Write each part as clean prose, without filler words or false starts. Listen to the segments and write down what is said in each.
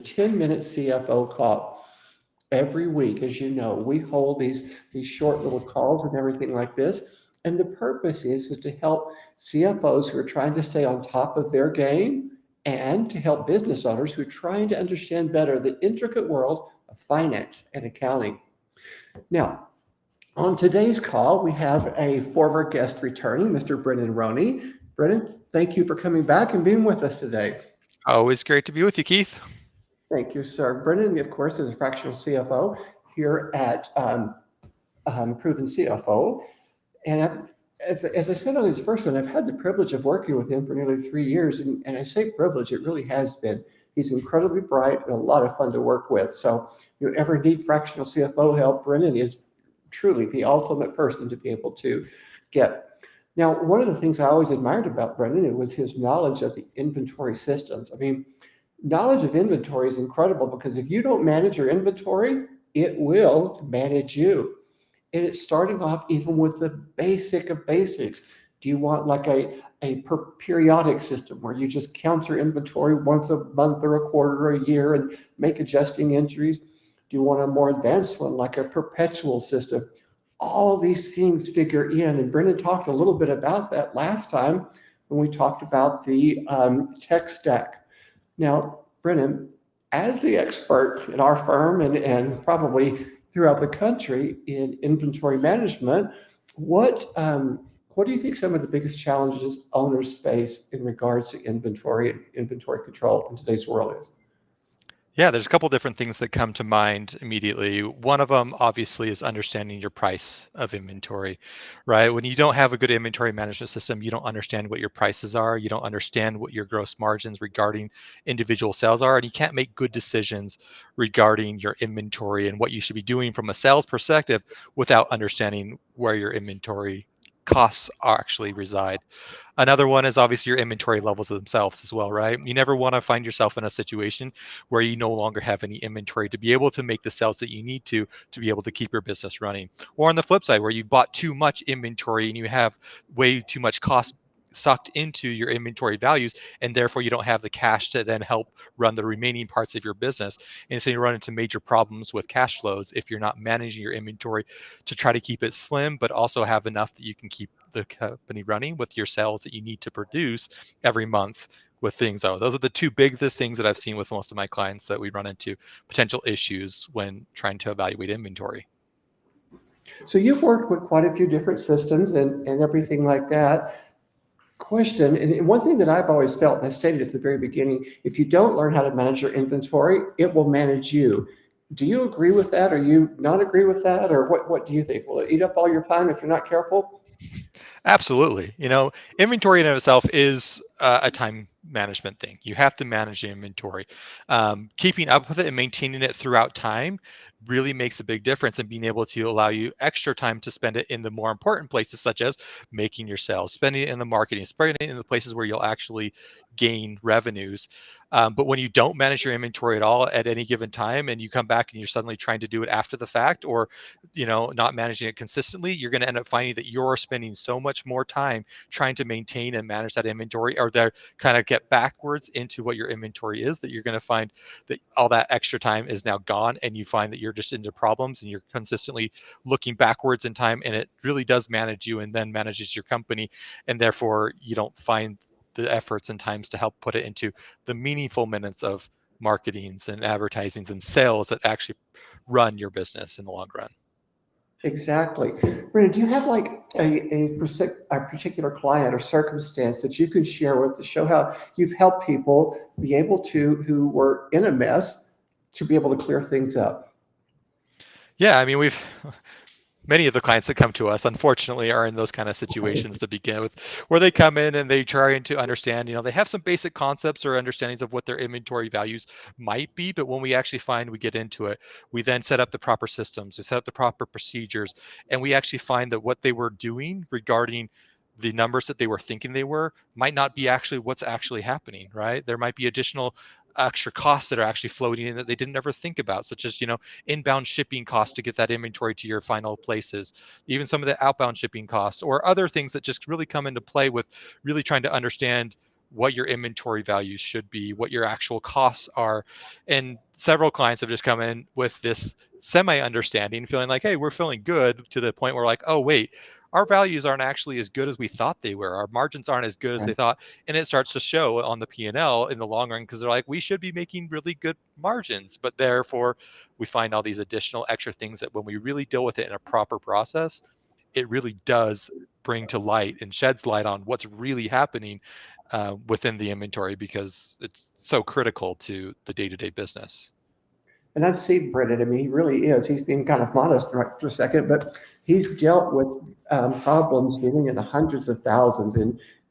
10-minute CFO call every week. As you know, we hold these short little calls and everything like this. And the purpose is to help CFOs who are trying to stay on top of their game and to help business owners who are trying to understand better the intricate world of finance and accounting. Now, on today's call, we have a former guest returning, Mr. Brennan Roney. Brennan, thank you for coming back and being with us today. Always great to be with you, Keith. Thank you, sir. Brennan, of course, is a fractional CFO here at Proven CFO. And as I said on his first one, I've had the privilege of working with him for nearly 3 years. And I say privilege, it really has been. He's incredibly bright and a lot of fun to work with. So if you ever need fractional CFO help, Brennan is truly the ultimate person to be able to get. Now, one of the things I always admired about Brennan was his knowledge of the inventory systems. I mean, knowledge of inventory is incredible because if you don't manage your inventory, it will manage you. And it's starting off even with the basic of basics. Do you want like a periodic system where you just count your inventory once a month or a quarter or a year and make adjusting entries? Do you want a more advanced one like a perpetual system? All these things figure in. And Brennan talked a little bit about that last time when we talked about the tech stack. Now, Brennan, as the expert in our firm and probably throughout the country in inventory management, what do you think some of the biggest challenges owners face in regards to inventory and inventory control in today's world is? Yeah, there's a couple different things that come to mind immediately. One of them, obviously, is understanding your price of inventory, right? When you don't have a good inventory management system, you don't understand what your prices are. You don't understand what your gross margins regarding individual sales are, and you can't make good decisions regarding your inventory and what you should be doing from a sales perspective without understanding where your inventory costs actually reside. Another one is obviously your inventory levels themselves as well, right? You never want to find yourself in a situation where you no longer have any inventory to be able to make the sales that you need to be able to keep your business running. Or on the flip side, where you bought too much inventory and you have way too much cost sucked into your inventory values, and therefore you don't have the cash to then help run the remaining parts of your business. And so you run into major problems with cash flows if you're not managing your inventory to try to keep it slim, but also have enough that you can keep the company running with your sales that you need to produce every month with things. Those are the two biggest things that I've seen with most of my clients that we run into potential issues when trying to evaluate inventory. So you've worked with quite a few different systems and everything like that. Question, and one thing that I've always felt, and I stated at the very beginning, if you don't learn how to manage your inventory, it will manage you. Do you agree with that? Or you not agree with that? Or what do you think? Will it eat up all your time if you're not careful? Absolutely. Inventory in of itself is a time management thing. You have to manage the inventory. Keeping up with it and maintaining it throughout time really makes a big difference in being able to allow you extra time to spend it in the more important places, such as making your sales, spending it in the marketing, spending it in the places where you'll actually gain revenues. But when you don't manage your inventory at all at any given time and you come back and you're suddenly trying to do it after the fact, or not managing it consistently, you're going to end up finding that you're spending so much more time trying to maintain and manage that inventory, or that kind of get backwards into what your inventory is, that you're going to find that all that extra time is now gone, and you find that you're just into problems and you're consistently looking backwards in time, and it really does manage you and then manages your company, and therefore you don't find the efforts and times to help put it into the meaningful minutes of marketings and advertisings and sales that actually run your business in the long run. Exactly. Brenda, do you have like a particular client or circumstance that you can share with to show how you've helped people be able to, who were in a mess, to be able to clear things up? Yeah, I mean, many of the clients that come to us, unfortunately, are in those kind of situations to begin with, where they come in and they try to understand, they have some basic concepts or understandings of what their inventory values might be. But when we actually find we get into it, we then set up the proper systems, we set up the proper procedures, and we actually find that what they were doing regarding the numbers that they were thinking they were might not be actually what's actually happening, right? There might be additional extra costs that are actually floating in that they didn't ever think about, such as inbound shipping costs to get that inventory to your final places, even some of the outbound shipping costs, or other things that just really come into play with really trying to understand what your inventory values should be, what your actual costs are. And several clients have just come in with this semi-understanding, feeling like, hey, we're feeling good, to the point where like, oh, wait, our values aren't actually as good as we thought they were. Our margins aren't as good as they thought. And it starts to show on the P&L in the long run, because they're like, we should be making really good margins, but therefore we find all these additional extra things that when we really deal with it in a proper process, it really does bring to light and sheds light on what's really happening within the inventory, because it's so critical to the day-to-day business. And that's Steve Brennan. I mean, he really is. He's being kind of modest right for a second, but he's dealt with problems dealing in the hundreds of thousands.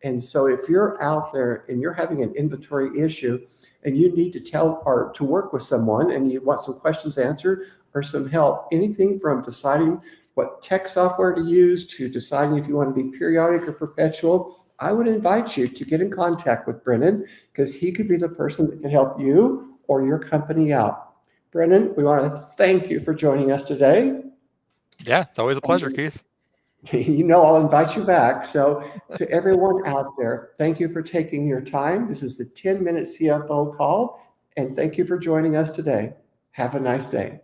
And so if you're out there and you're having an inventory issue and you need to tell or to work with someone and you want some questions answered or some help, anything from deciding what tech software to use to deciding if you want to be periodic or perpetual, I would invite you to get in contact with Brennan, because he could be the person that can help you or your company out. Brennan, we want to thank you for joining us today. Yeah, it's always a pleasure, Keith. You know, I'll invite you back. So to everyone out there, thank you for taking your time. This is the 10-minute CFO call, and thank you for joining us today. Have a nice day.